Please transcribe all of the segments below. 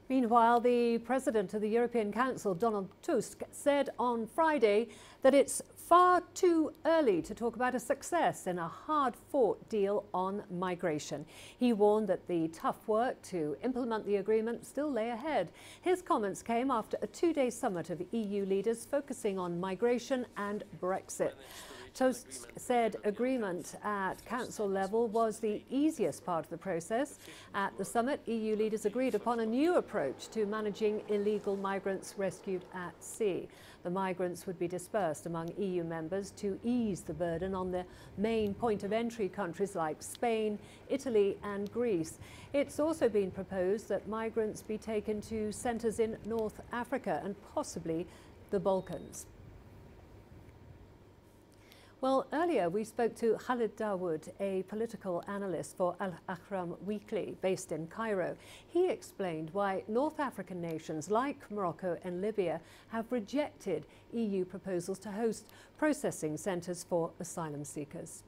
Meanwhile, the President of the European Council, Donald Tusk, said on Friday that it's far too early to talk about a success in a hard-fought deal on migration. He warned that the tough work to implement the agreement still lay ahead. His comments came after a two-day summit of EU leaders focusing on migration and Brexit. Tusk said agreement at council level was the easiest part of the process. At the summit, EU leaders agreed upon a new approach to managing illegal migrants rescued at sea. The migrants would be dispersed among EU members to ease the burden on the main point of entry countries like Spain, Italy and Greece. It's also been proposed that migrants be taken to centres in North Africa and possibly the Balkans. Well, earlier we spoke to Khaled Dawood, a political analyst for Al-Ahram Weekly based in Cairo. He explained why North African nations like Morocco and Libya have rejected EU proposals to host processing centres for asylum seekers.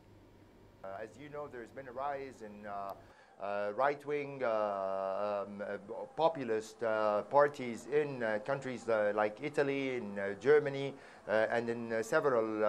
As you know, there's been a rise in right-wing populist parties in countries like Italy, in Germany, and in several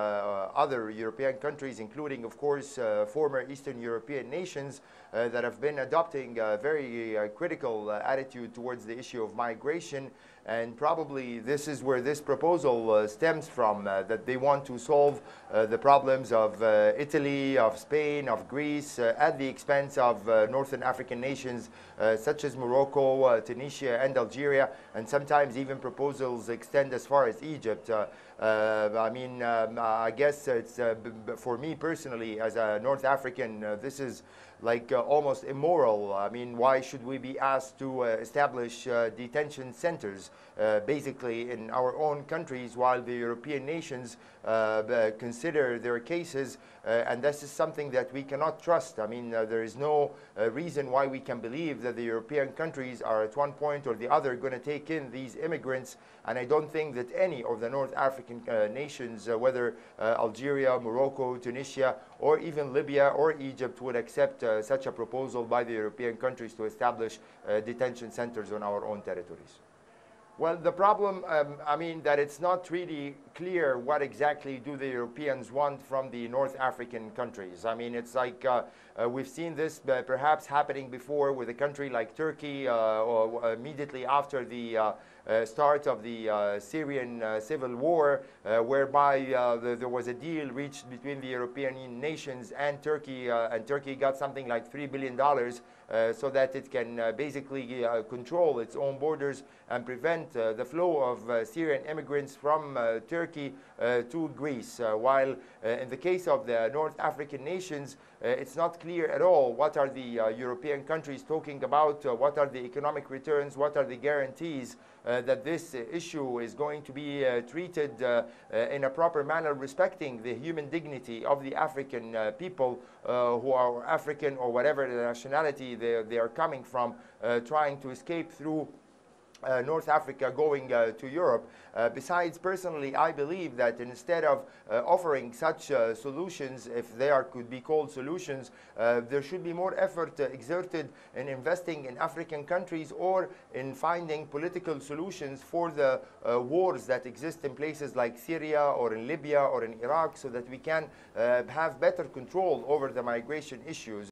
other European countries, including, of course, former Eastern European nations that have been adopting a very critical attitude towards the issue of migration. And probably this is where this proposal stems from, that they want to solve the problems of Italy, of Spain, of Greece, at the expense of Northern African nations such as Morocco, Tunisia and Algeria, and sometimes even proposals extend as far as Egypt. I guess it's, for me personally, as a North African, this is like almost immoral. I mean, why should we be asked to establish detention centers basically in our own countries while the European nations consider their cases? And this is something that we cannot trust. I mean, there is no reason why we can believe that the European countries are at one point or the other going to take in these immigrants. And I don't think that any of the North African nations, whether Algeria, Morocco, Tunisia, or even Libya or Egypt, would accept such a proposal by the European countries to establish detention centers on our own territories. Well, the problem, that it's not really clear what exactly do the Europeans want from the North African countries. I mean, it's like we've seen this perhaps happening before with a country like Turkey or immediately after the start of the Syrian civil war, whereby there was a deal reached between the European nations and Turkey got something like $3 billion so that it can basically control its own borders and prevent the flow of Syrian immigrants from Turkey to Greece. While in the case of the North African nations, it's not clear at all what are the European countries talking about, what are the economic returns, what are the guarantees that this issue is going to be treated in a proper manner, respecting the human dignity of the African people who are African or whatever the nationality they are coming from, trying to escape through North Africa going to Europe. Besides, personally, I believe that instead of offering such solutions, if they could be called solutions, there should be more effort exerted in investing in African countries or in finding political solutions for the wars that exist in places like Syria or in Libya or in Iraq, so that we can have better control over the migration issues.